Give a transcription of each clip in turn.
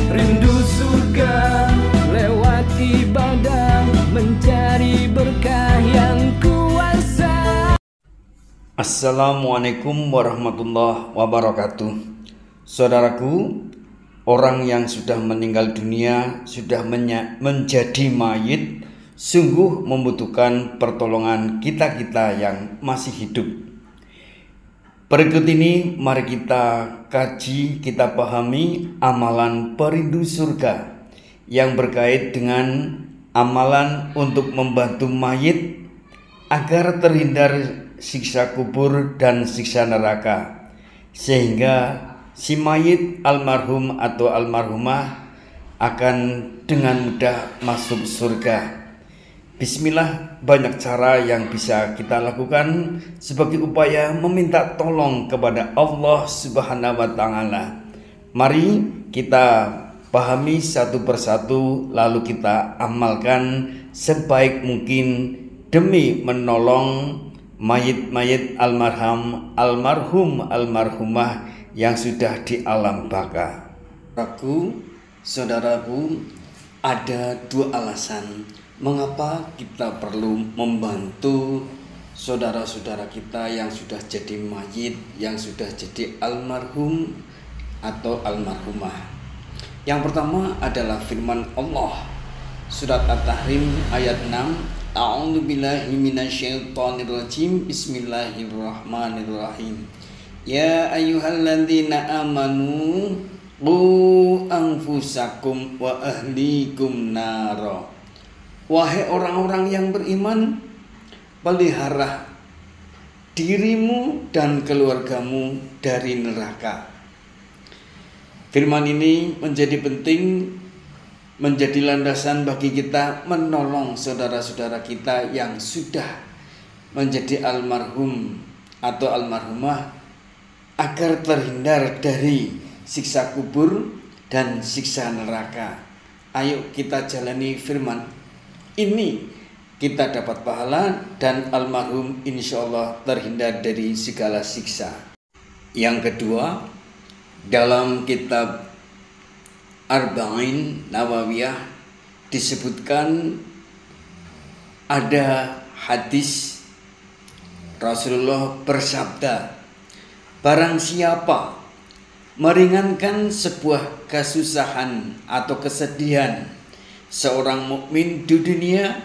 rindu surga lewat ibadah, mencari berkah yang kuasa. Assalamualaikum warahmatullahi wabarakatuh. Saudaraku, orang yang sudah meninggal dunia, sudah menjadi mayit, sungguh membutuhkan pertolongan kita-kita yang masih hidup. Berikut ini mari kita kaji, kita pahami amalan perindu surga yang berkait dengan amalan untuk membantu mayit agar terhindar siksa kubur dan siksa neraka, sehingga si mayit almarhum atau almarhumah akan dengan mudah masuk surga. Bismillah, banyak cara yang bisa kita lakukan sebagai upaya meminta tolong kepada Allah Subhanahu wa Ta'ala. Mari kita pahami satu persatu, lalu kita amalkan sebaik mungkin demi menolong mayit-mayit almarhumah yang sudah di alam baka. Saudaraku, ada dua alasan mengapa kita perlu membantu saudara-saudara kita yang sudah jadi mayit, yang sudah jadi almarhum atau almarhumah. Yang pertama adalah firman Allah, surat At-Tahrim ayat 6, A'udzubillahi minasyaitonirrajim, Bismillahirrahmanirrahim. Ya ayyuhalladzina amanu qu anfusakum wa ahlikum nara. Wahai orang-orang yang beriman, pelihara dirimu dan keluargamu dari neraka. Firman ini menjadi penting, menjadi landasan bagi kita menolong saudara-saudara kita yang sudah menjadi almarhum atau almarhumah agar terhindar dari siksa kubur dan siksa neraka. Ayo kita jalani firman ini, kita dapat pahala dan almarhum insya Allah terhindar dari segala siksa. Yang kedua, dalam kitab Arba'in Nawawiyah disebutkan ada hadis Rasulullah bersabda, barang siapa meringankan sebuah kesusahan atau kesedihan seorang mukmin di dunia,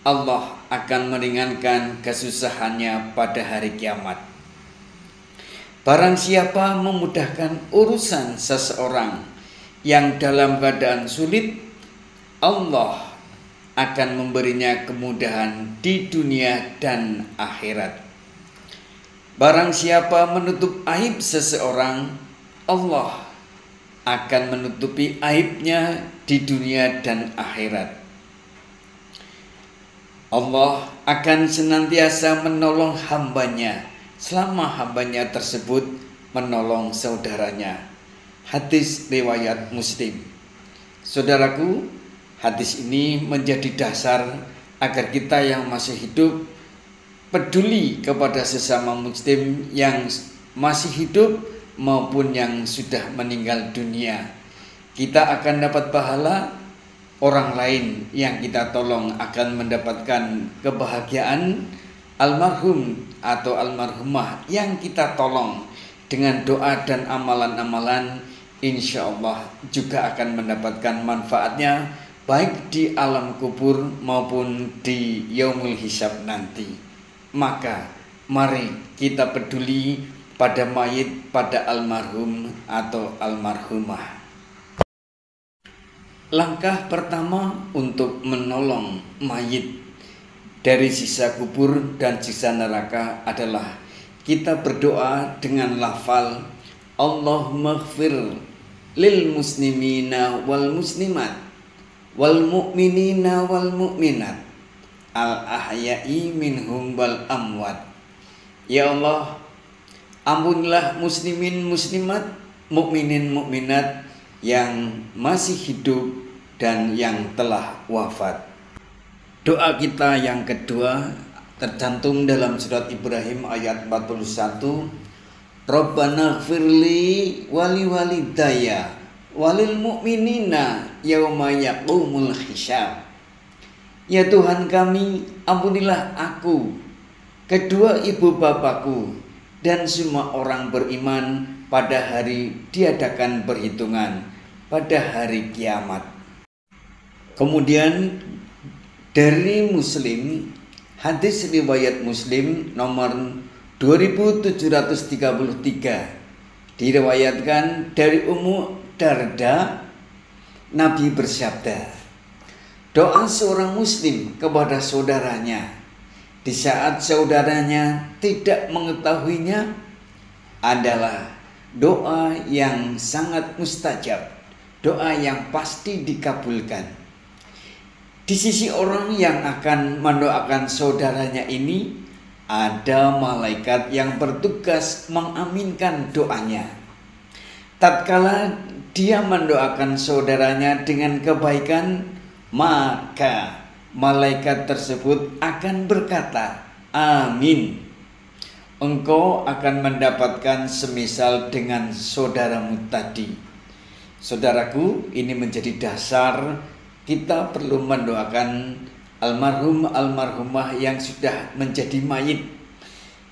Allah akan meringankan kesusahannya pada hari kiamat. Barang siapa memudahkan urusan seseorang yang dalam keadaan sulit, Allah akan memberinya kemudahan di dunia dan akhirat. Barang siapa menutup aib seseorang, Allah akan menutupi aibnya di dunia dan akhirat. Allah akan senantiasa menolong hambanya selama hambanya tersebut menolong saudaranya. Hadis riwayat Muslim. Saudaraku, hadis ini menjadi dasar agar kita yang masih hidup peduli kepada sesama muslim yang masih hidup maupun yang sudah meninggal dunia. Kita akan dapat pahala, orang lain yang kita tolong akan mendapatkan kebahagiaan. Almarhum atau almarhumah yang kita tolong dengan doa dan amalan-amalan, insya Allah juga akan mendapatkan manfaatnya baik di alam kubur maupun di yaumul hisab nanti. Maka mari kita peduli pada mayit, pada almarhum atau almarhumah. Langkah pertama untuk menolong mayit dari siksa kubur dan siksa neraka adalah kita berdoa dengan lafal Allahumma ighfir lil muslimina wal muslimat wal mu'minina wal mu'minat al ahya'i minhum wal amwat. Ya Allah, ampunilah muslimin muslimat, mukminin mukminat yang masih hidup dan yang telah wafat. Doa kita yang kedua tercantum dalam surat Ibrahim ayat 41. Rabbana ighfirli wali walidayya walil mu'minina yauma yaqumul hisab. Ya Tuhan kami, ampunilah aku, kedua ibu bapakku, dan semua orang beriman pada hari diadakan perhitungan, pada hari kiamat. Kemudian dari Muslim, hadis riwayat Muslim nomor 2733, diriwayatkan dari Ummu Darda, Nabi bersabda, doa seorang muslim kepada saudaranya di saat saudaranya tidak mengetahuinya adalah doa yang sangat mustajab, doa yang pasti dikabulkan. Di sisi orang yang akan mendoakan saudaranya ini, ada malaikat yang bertugas mengaminkan doanya. Tatkala dia mendoakan saudaranya dengan kebaikan, maka malaikat tersebut akan berkata, amin. Engkau akan mendapatkan semisal dengan saudaramu tadi. Saudaraku, ini menjadi dasar kita perlu mendoakan almarhum almarhumah yang sudah menjadi mayit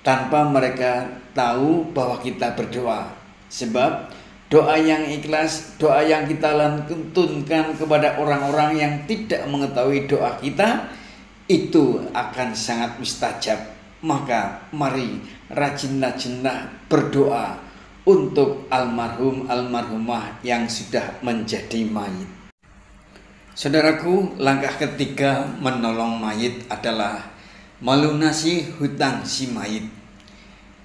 tanpa mereka tahu bahwa kita berdoa. Sebab doa yang ikhlas, doa yang kita lantunkan kepada orang-orang yang tidak mengetahui doa kita, itu akan sangat mustajab. Maka mari rajin-rajinlah berdoa untuk almarhum almarhumah yang sudah menjadi mayit. Saudaraku, langkah ketiga menolong mayit adalah melunasi hutang si mayit.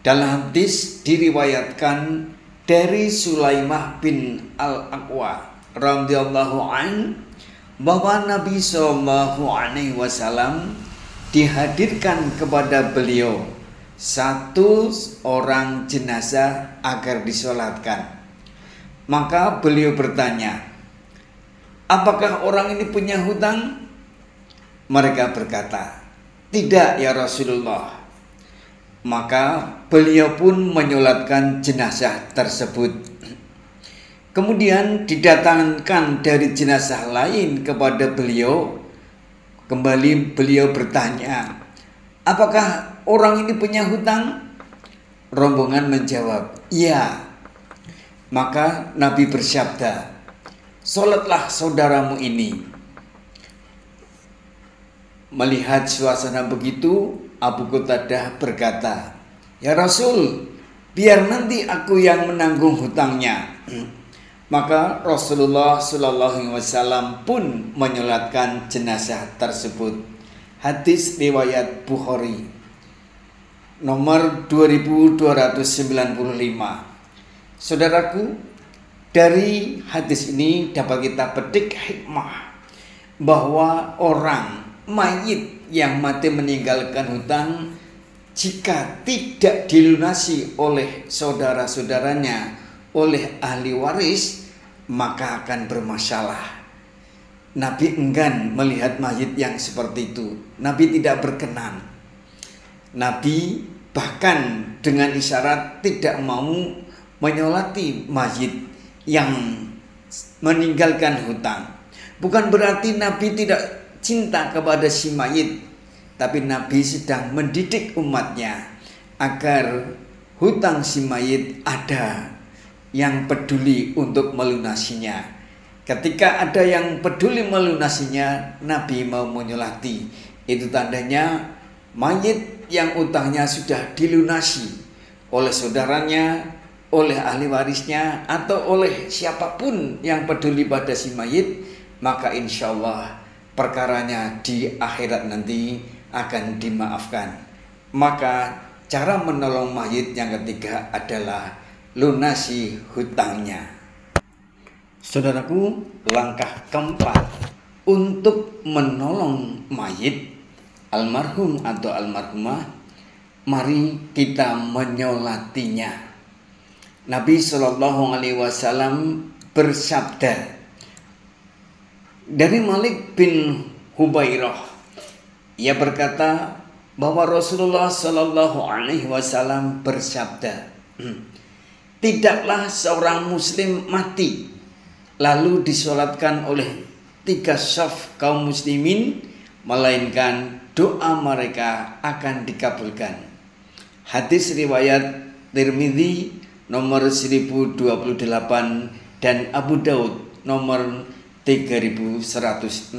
Dalam hadis diriwayatkan dari Sulaimah bin Al-Aqwa radhiyallahu an bahwa Nabi SAW dihadirkan kepada beliau satu orang jenazah agar disolatkan. Maka beliau bertanya, apakah orang ini punya hutang? Mereka berkata, tidak ya Rasulullah. Maka beliau pun menyolatkan jenazah tersebut. Kemudian didatangkan dari jenazah lain kepada beliau. Kembali beliau bertanya, apakah orang ini punya hutang? Rombongan menjawab, iya. Maka Nabi bersabda, sholatlah saudaramu ini. Melihat suasana begitu, Abu Qatadah berkata, ya Rasul, biar nanti aku yang menanggung hutangnya. Maka Rasulullah SAW pun menyolatkan jenazah tersebut. Hadis riwayat Bukhari nomor 2295. Saudaraku, dari hadis ini dapat kita petik hikmah bahwa orang mayit yang mati meninggalkan hutang, jika tidak dilunasi oleh saudara-saudaranya, oleh ahli waris, maka akan bermasalah. Nabi enggan melihat mayit yang seperti itu. Nabi tidak berkenan. Nabi bahkan dengan isyarat tidak mau menyolati mayit yang meninggalkan hutang. Bukan berarti Nabi tidak cinta kepada si mayit, tapi Nabi sedang mendidik umatnya agar hutang si mayit ada yang peduli untuk melunasinya. Ketika ada yang peduli melunasinya, Nabi mau menyolati. Itu tandanya mayit yang utangnya sudah dilunasi oleh saudaranya, oleh ahli warisnya, atau oleh siapapun yang peduli pada si mayit, maka insya Allah perkaranya di akhirat nanti akan dimaafkan. Maka cara menolong mayit yang ketiga adalah lunasi hutangnya. Saudaraku, langkah keempat untuk menolong mayit, almarhum atau almarhumah, mari kita menyolatinya. Nabi SAW bersabda dari Malik bin Hubairah, ia berkata bahwa Rasulullah SAW bersabda, tidaklah seorang muslim mati lalu disolatkan oleh 3 shaf kaum muslimin, melainkan doa mereka akan dikabulkan. Hadis riwayat Tirmidzi nomor 1028 dan Abu Daud nomor 3166.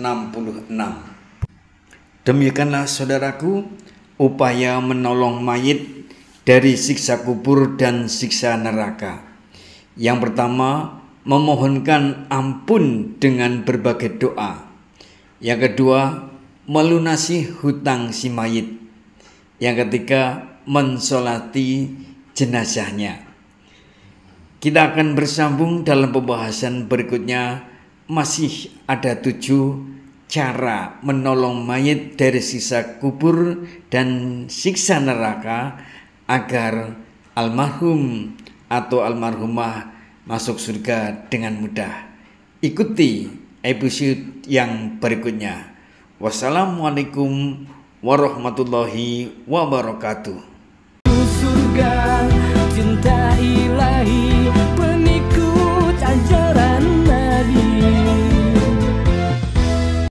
Demikianlah saudaraku, upaya menolong mayit dari siksa kubur dan siksa neraka. Yang pertama, memohonkan ampun dengan berbagai doa. Yang kedua, melunasi hutang si mayit. Yang ketiga, mensolati jenazahnya. Kita akan bersambung dalam pembahasan berikutnya. Masih ada 7 cara menolong mayit dari siksa kubur dan siksa neraka agar almarhum atau almarhumah masuk surga dengan mudah. Ikuti episode yang berikutnya. Wassalamualaikum warahmatullahi wabarakatuh. Surga cinta ilahi